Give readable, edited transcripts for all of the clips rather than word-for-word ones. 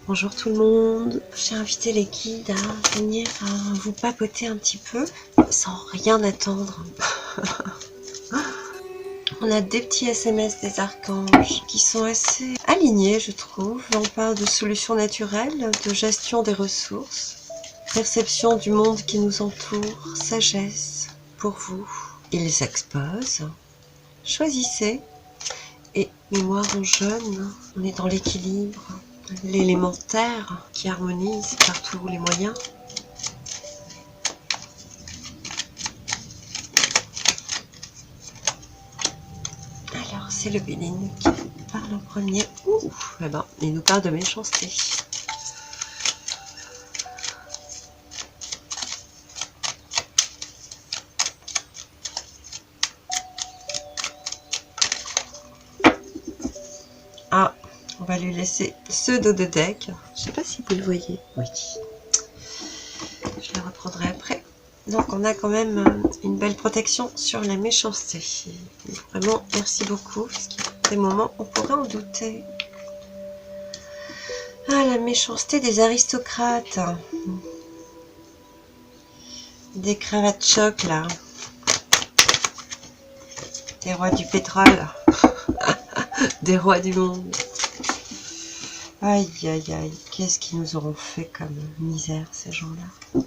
Bonjour tout le monde, j'ai invité les guides à venir vous papoter un petit peu, sans rien attendre. On a des petits SMS des archanges qui sont assez alignés, je trouve. On parle de solutions naturelles, de gestion des ressources, perception du monde qui nous entoure, sagesse pour vous. Ils exposent, choisissez, et mémoire en jaune, on est dans l'équilibre. L'élémentaire qui harmonise par tous les moyens. Alors, c'est le Béline qui parle en premier. Ouh, eh ben, il nous parle de méchanceté. Ah, on va lui laisser ce dos de deck. Je sais pas si vous le voyez. Oui. Je le reprendrai après. Donc on a quand même une belle protection sur la méchanceté. Vraiment, merci beaucoup, parce qu'il y a des moments où on pourrait en douter. Ah, la méchanceté des aristocrates. Des cravates choc, là. Des rois du pétrole. Des rois du monde. Aïe, aïe, aïe. Qu'est-ce qu'ils nous auront fait comme misère, ces gens-là.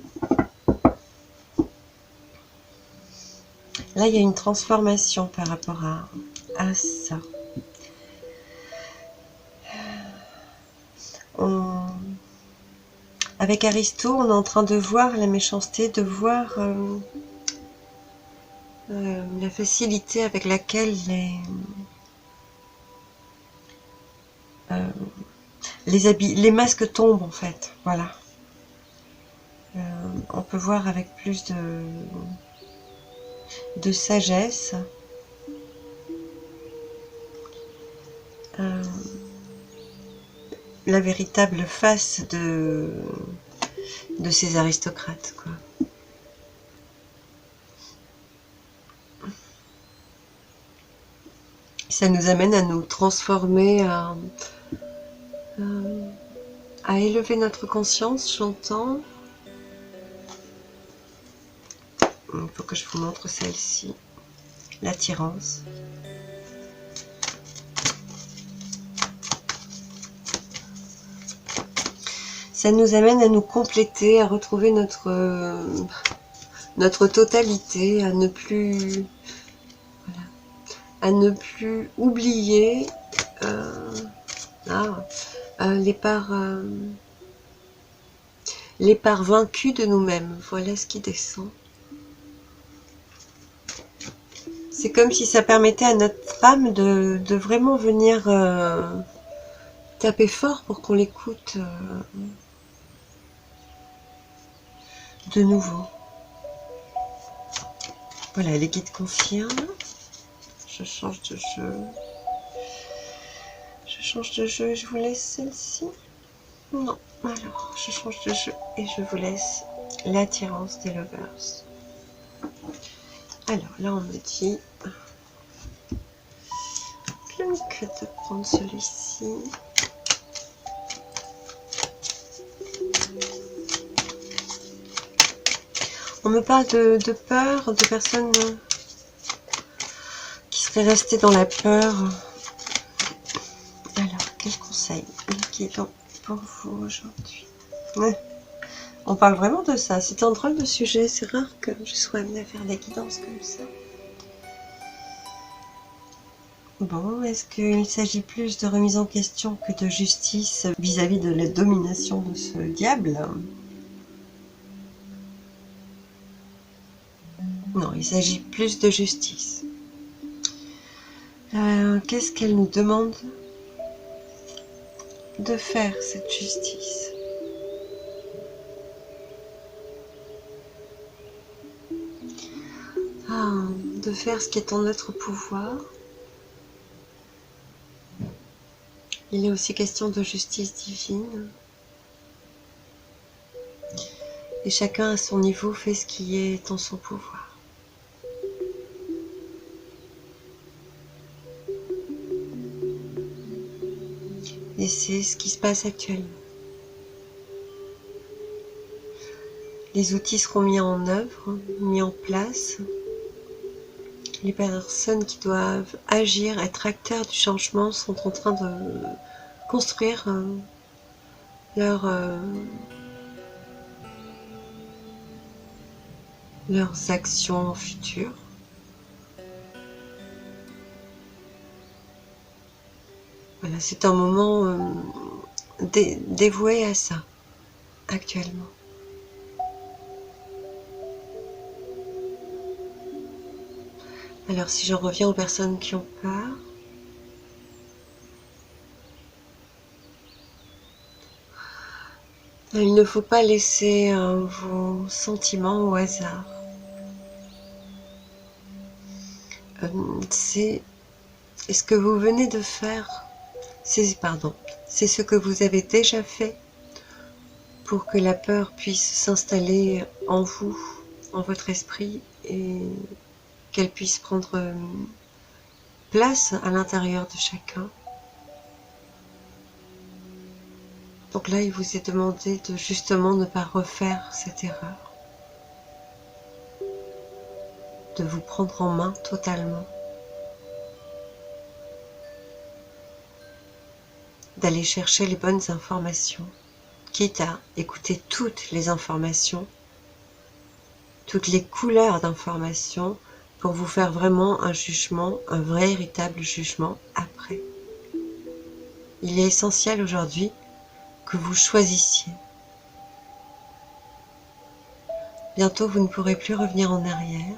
Là, il y a une transformation par rapport à ça. Avec Aristo, on est en train de voir la méchanceté, de voir la facilité avec laquelle les masques tombent, en fait. Voilà. On peut voir avec plus de sagesse. La véritable face de ces aristocrates, quoi. Ça nous amène à nous transformer, à élever notre conscience, j'entends. Il faut que je vous montre celle-ci, l'attirance. Ça nous amène à nous compléter, à retrouver notre totalité, à ne plus, voilà, à ne plus oublier les parts vaincues de nous-mêmes. Voilà ce qui descend. C'est comme si ça permettait à notre âme de vraiment venir taper fort pour qu'on l'écoute de nouveau. Voilà, les guides confirment. Je change de jeu. Je change de jeu et je vous laisse celle-ci. Non, alors je change de jeu et je vous laisse l'attirance des lovers. Alors là, on me dit de prendre celui-ci. On me parle de peur, de personnes qui seraient restées dans la peur. Alors, quel conseil qui est pour vous aujourd'hui? Ouais. On parle vraiment de ça. C'est un drôle de sujet. C'est rare que je sois amenée à faire des guidances comme ça. Bon, est-ce qu'il s'agit plus de remise en question que de justice vis-à-vis de la domination de ce diable? Non, il s'agit plus de justice. Qu'est-ce qu'elle nous demande de faire, cette justice? De faire ce qui est en notre pouvoir. Il est aussi question de justice divine. Et chacun à son niveau fait ce qui est en son pouvoir. Et c'est ce qui se passe actuellement. Les outils seront mis en œuvre, mis en place. Les personnes qui doivent agir, être acteurs du changement sont en train de construire leurs actions futures. Voilà, c'est un moment dévoué à ça, actuellement. Alors, si j'en reviens aux personnes qui ont peur, il ne faut pas laisser vos sentiments au hasard. C'est ce que vous venez de faire, c'est ce que vous avez déjà fait pour que la peur puisse s'installer en vous, en votre esprit, et qu'elle puisse prendre place à l'intérieur de chacun. Donc là, il vous est demandé de justement ne pas refaire cette erreur, de vous prendre en main totalement, d'aller chercher les bonnes informations, quitte à écouter toutes les informations, toutes les couleurs d'informations, pour vous faire vraiment un jugement, un véritable jugement après. Il est essentiel aujourd'hui que vous choisissiez. Bientôt, vous ne pourrez plus revenir en arrière.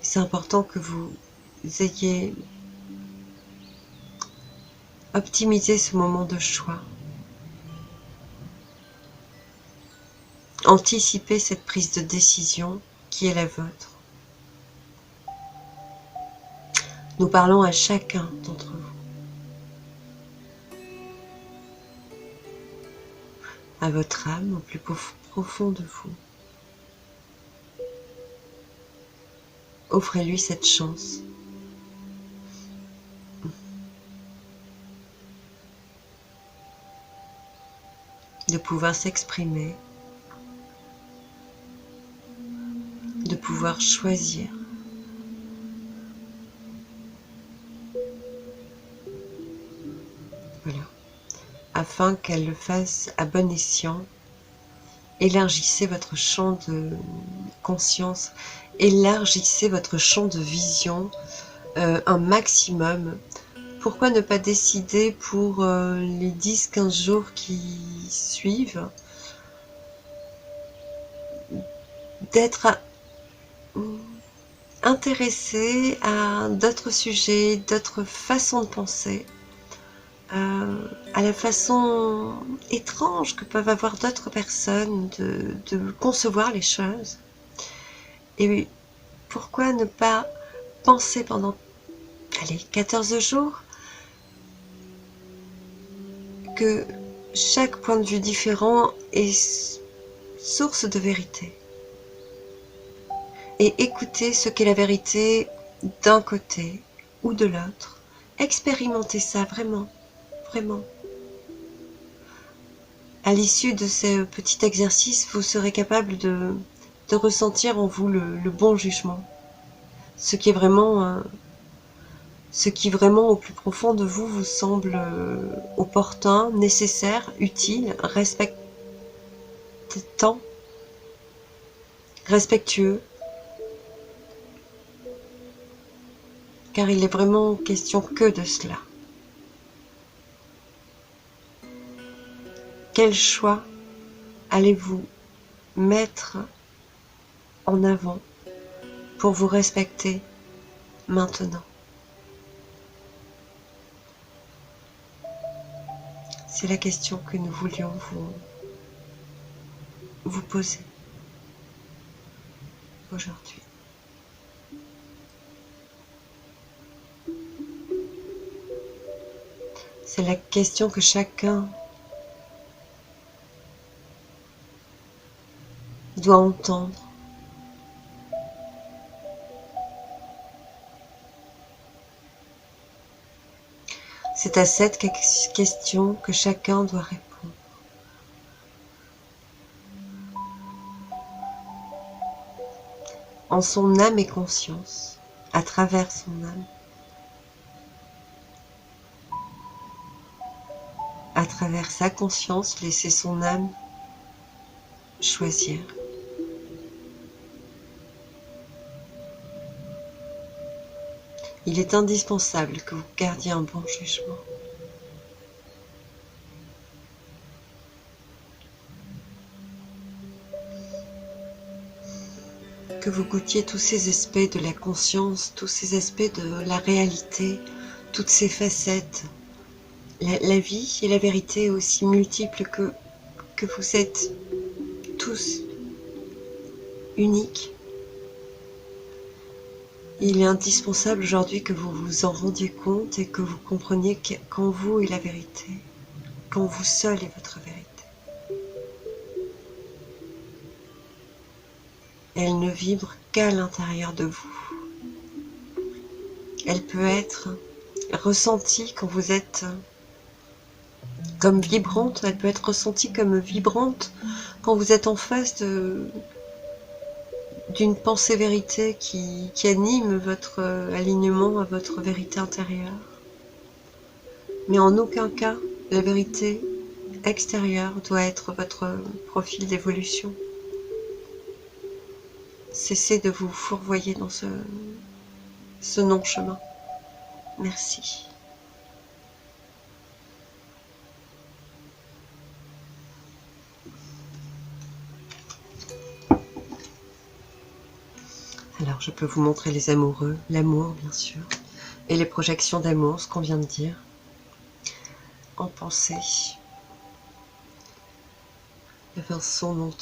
C'est important que vous ayez optimisé ce moment de choix. Anticipez cette prise de décision qui est la vôtre. Nous parlons à chacun d'entre vous, à votre âme, au plus profond de vous. Offrez-lui cette chance de pouvoir s'exprimer, de pouvoir choisir. Voilà. Afin qu'elle le fasse à bon escient, élargissez votre champ de conscience, élargissez votre champ de vision un maximum. Pourquoi ne pas décider pour les 10-15 jours qui suivent d'être intéressé à d'autres sujets, d'autres façons de penser, à la façon étrange que peuvent avoir d'autres personnes de concevoir les choses. Et pourquoi ne pas penser pendant 14 jours que chaque point de vue différent est source de vérité. Et écoutez ce qu'est la vérité d'un côté ou de l'autre. Expérimentez ça vraiment, vraiment. À l'issue de ce petit exercice, vous serez capable de ressentir en vous le bon jugement. Ce qui vraiment au plus profond de vous vous semble opportun, nécessaire, utile, respectueux. Car il est vraiment question que de cela. Quel choix allez-vous mettre en avant pour vous respecter maintenant? C'est la question que nous voulions vous poser aujourd'hui. C'est la question que chacun doit entendre. C'est à cette question que chacun doit répondre. En son âme et conscience, à travers son âme, à travers sa conscience, laisser son âme choisir. Il est indispensable que vous gardiez un bon jugement. Que vous goûtiez tous ces aspects de la conscience, tous ces aspects de la réalité, toutes ces facettes. La vie et la vérité est aussi multiples que vous êtes tous uniques. Il est indispensable aujourd'hui que vous vous en rendiez compte et que vous compreniez qu'en vous est la vérité, qu'en vous seul est votre vérité. Elle ne vibre qu'à l'intérieur de vous. Elle peut être ressentie quand vous êtes comme vibrante, elle peut être ressentie comme vibrante quand vous êtes en face d'une pensée vérité qui anime votre alignement à votre vérité intérieure. Mais en aucun cas, la vérité extérieure doit être votre profil d'évolution. Cessez de vous fourvoyer dans ce non-chemin. Merci. Alors, je peux vous montrer les amoureux, l'amour bien sûr, et les projections d'amour, ce qu'on vient de dire, en pensée. Il y a un son dont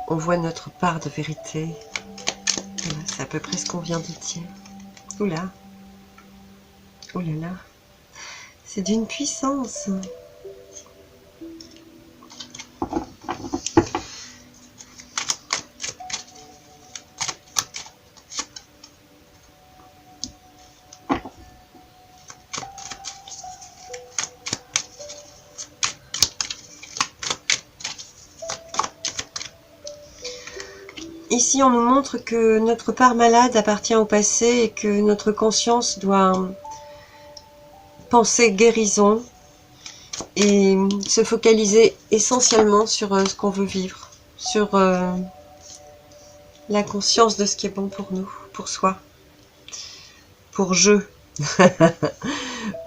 on voit notre part de vérité. Voilà, c'est à peu près ce qu'on vient de dire. Oula, oh là là, c'est d'une puissance. Ici, on nous montre que notre part malade appartient au passé et que notre conscience doit penser guérison et se focaliser essentiellement sur ce qu'on veut vivre, sur la conscience de ce qui est bon pour nous, pour soi, pour je,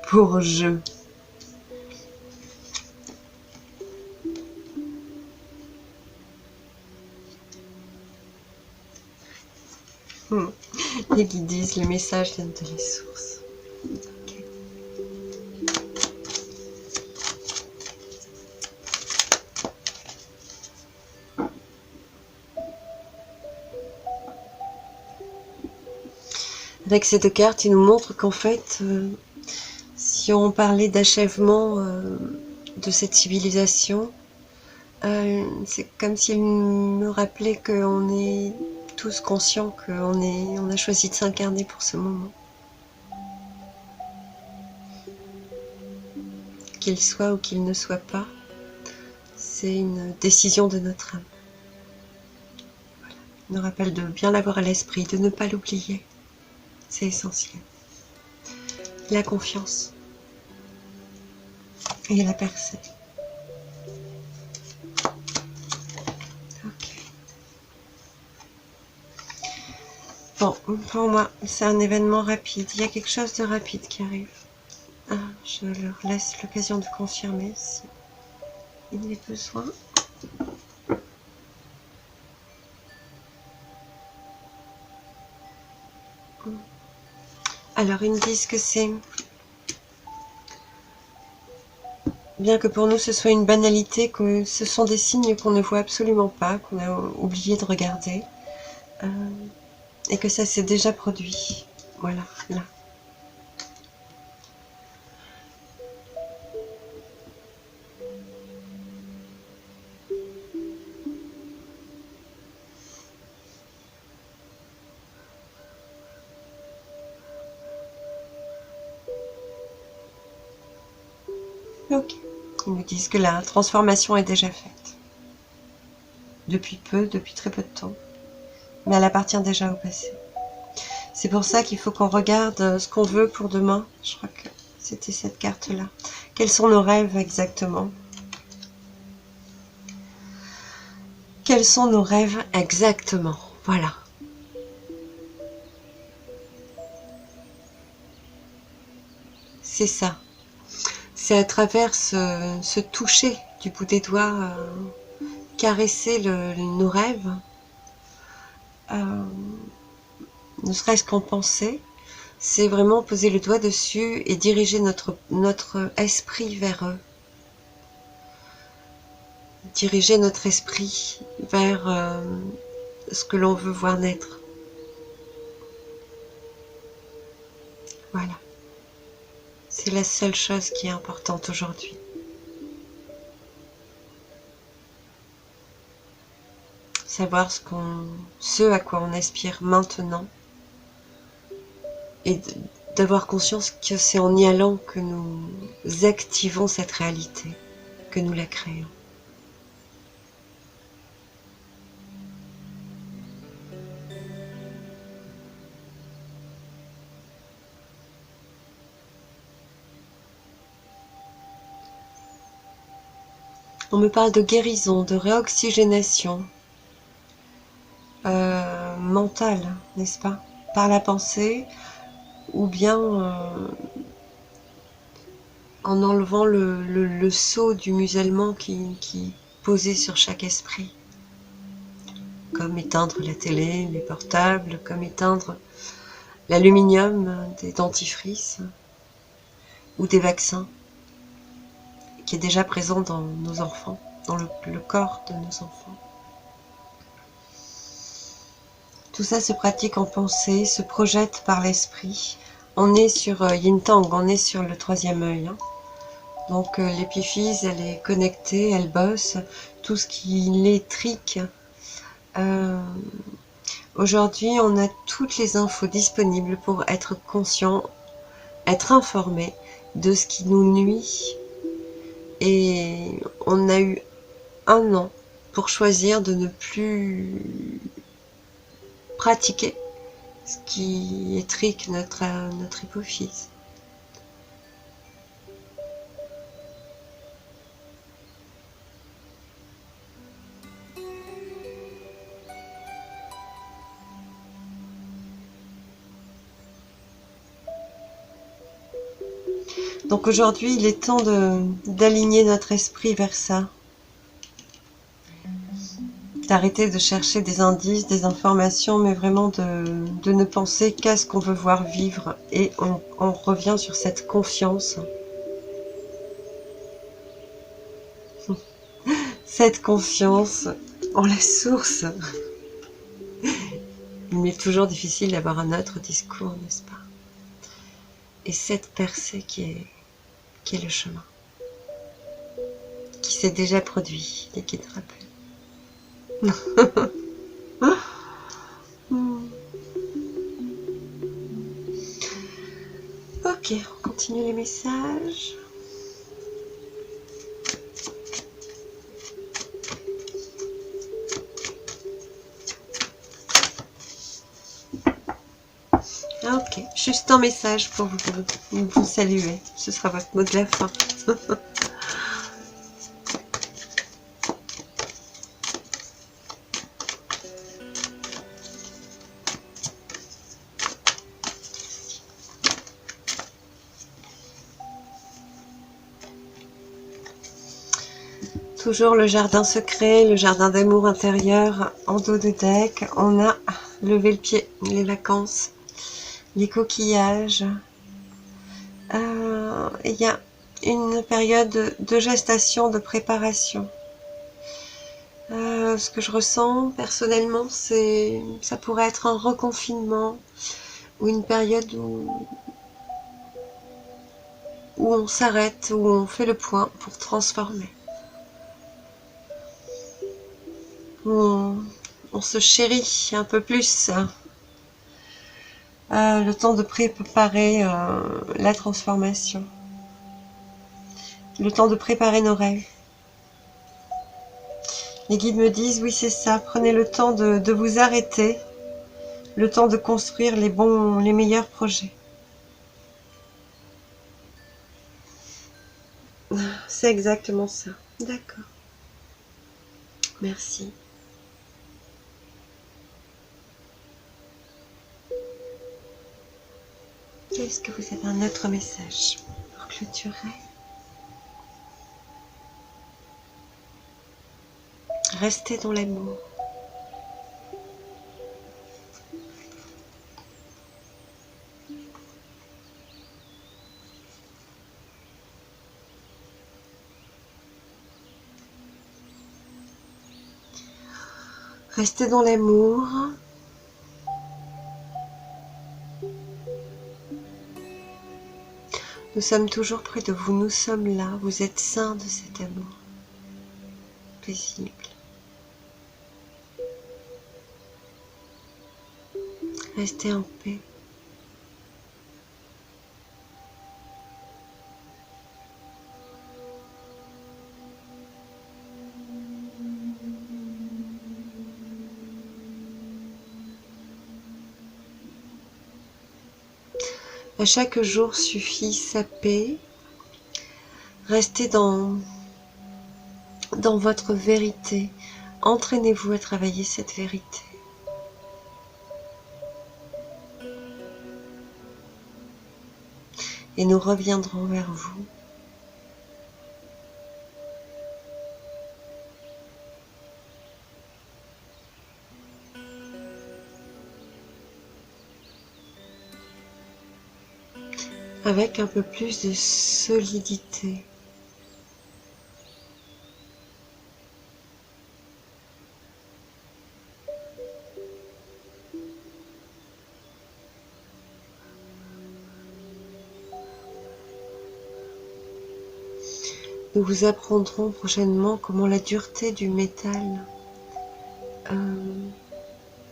pour je. Les guides disent, les messages viennent de les sources. Okay. Avec ces deux cartes, ils nous montrent qu'en fait, si on parlait d'achèvement de cette civilisation, c'est comme s'il me rappelait qu'on est tous conscients qu'on a choisi de s'incarner pour ce moment. Qu'il soit ou qu'il ne soit pas, c'est une décision de notre âme. Voilà. Il nous rappelle de bien l'avoir à l'esprit, de ne pas l'oublier. C'est essentiel. La confiance et la percée. Ok. Bon, pour moi, c'est un événement rapide. Il y a quelque chose de rapide qui arrive. Je leur laisse l'occasion de confirmer si il y a besoin. Alors, ils me disent que c'est... Bien que pour nous ce soit une banalité, que ce sont des signes qu'on ne voit absolument pas, qu'on a oublié de regarder, et que ça s'est déjà produit. Voilà, là. Ok. Ils nous disent que la transformation est déjà faite. Depuis très peu de temps. Mais elle appartient déjà au passé. C'est pour ça qu'il faut qu'on regarde ce qu'on veut pour demain. Je crois que c'était cette carte-là. Quels sont nos rêves exactement? Quels sont nos rêves exactement? Voilà. C'est ça. C'est à travers ce toucher du bout des doigts, caresser nos rêves, ne serait-ce qu'en pensée, c'est vraiment poser le doigt dessus et diriger notre esprit vers eux. Diriger notre esprit vers ce que l'on veut voir naître. Voilà. C'est la seule chose qui est importante aujourd'hui. Savoir ce à quoi on aspire maintenant et d'avoir conscience que c'est en y allant que nous activons cette réalité, que nous la créons. On me parle de guérison, de réoxygénation mentale, n'est-ce pas? Par la pensée, ou bien en enlevant le sceau du musellement qui posait sur chaque esprit. Comme éteindre la télé, les portables, comme éteindre l'aluminium des dentifrices ou des vaccins, qui est déjà présent dans nos enfants, dans le corps de nos enfants. Tout ça se pratique en pensée, se projette par l'esprit. On est sur Yin Tang, on est sur le troisième œil. Hein. Donc l'épiphyse, elle est connectée, elle bosse. Tout ce qui l'électrique. Aujourd'hui, on a toutes les infos disponibles pour être conscient, être informé de ce qui nous nuit. Et on a eu 1 an pour choisir de ne plus pratiquer ce qui étrique notre hypophyse. Donc aujourd'hui, il est temps d'aligner notre esprit vers ça. D'arrêter de chercher des indices, des informations, mais vraiment de ne penser qu'à ce qu'on veut voir vivre. Et on revient sur cette confiance. Cette confiance en la source. Il m'est toujours difficile d'avoir un autre discours, n'est-ce pas? Et cette percée qui est le chemin. Qui s'est déjà produit, et qui te rappelle. Ok, on continue les messages. Ok, juste un message pour vous saluer. Ce sera votre mot de la fin. Toujours le jardin secret, le jardin d'amour intérieur en dos de deck. On a levé le pied, les vacances, les coquillages. Il y a une période de gestation, de préparation. Ce que je ressens personnellement, ça pourrait être un reconfinement ou une période où on s'arrête, où on fait le point pour transformer. Où on se chérit un peu plus. Le temps de préparer la transformation. le temps de préparer nos rêves. Les guides me disent, oui c'est ça, prenez le temps de vous arrêter, le temps de construire les meilleurs projets. C'est exactement ça. D'accord. Merci. Est-ce que vous avez un autre message pour clôturer? Restez dans l'amour. Restez dans l'amour. Nous sommes toujours près de vous, nous sommes là, vous êtes saints de cet amour paisible. Restez en paix. À chaque jour suffit sa paix. Restez dans votre vérité. Entraînez-vous à travailler cette vérité. Et nous reviendrons vers vous. Avec un peu plus de solidité. Nous vous apprendrons prochainement comment la dureté du métal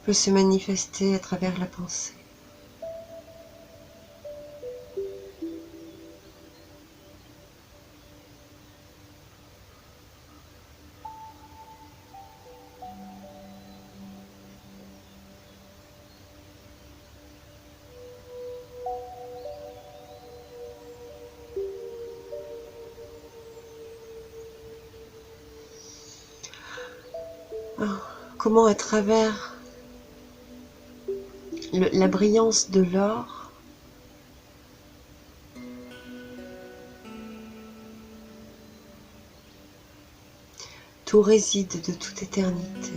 peut se manifester à travers la pensée. Comment à travers la brillance de l'or, tout réside de toute éternité.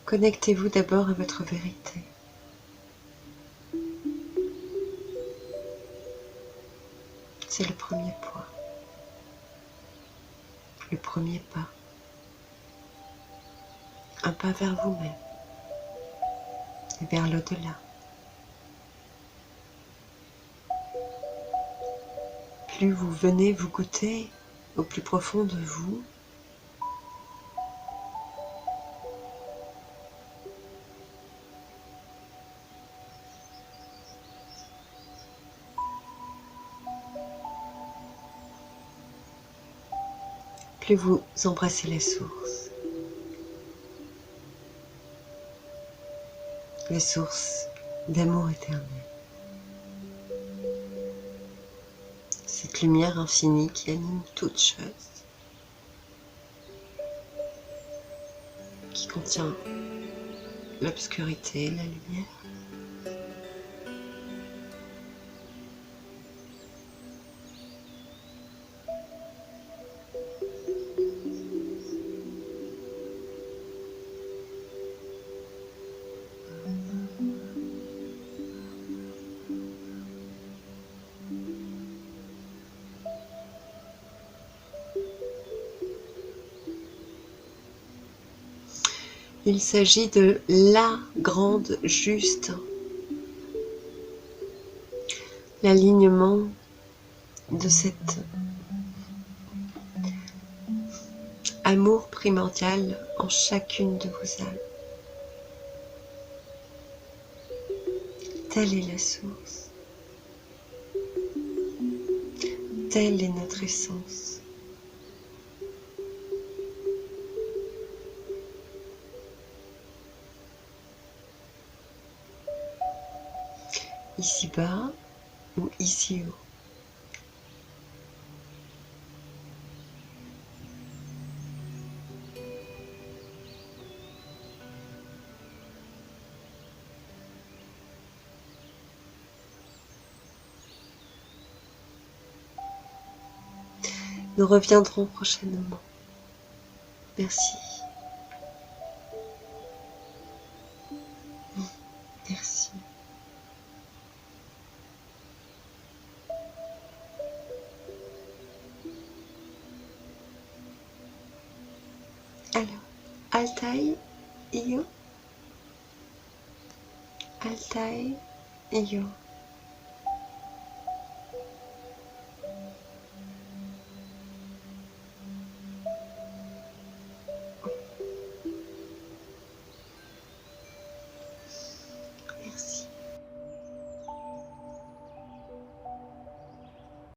Connectez-vous d'abord à votre vérité. C'est le premier point, le premier pas. Un pas vers vous-même et vers l'au-delà. Plus vous venez vous goûter au plus profond de vous, plus vous embrassez la source. La source d'amour éternel. Cette lumière infinie qui anime toute chose, qui contient l'obscurité et la lumière. Il s'agit de la grande juste, l'alignement de cette amour primordial en chacune de vos âmes. Telle est la source. Telle est notre essence. Ici-bas ou ici-haut. Nous reviendrons prochainement. Merci. Merci. Alors, Altaï, Iyo. Altaï, Iyo.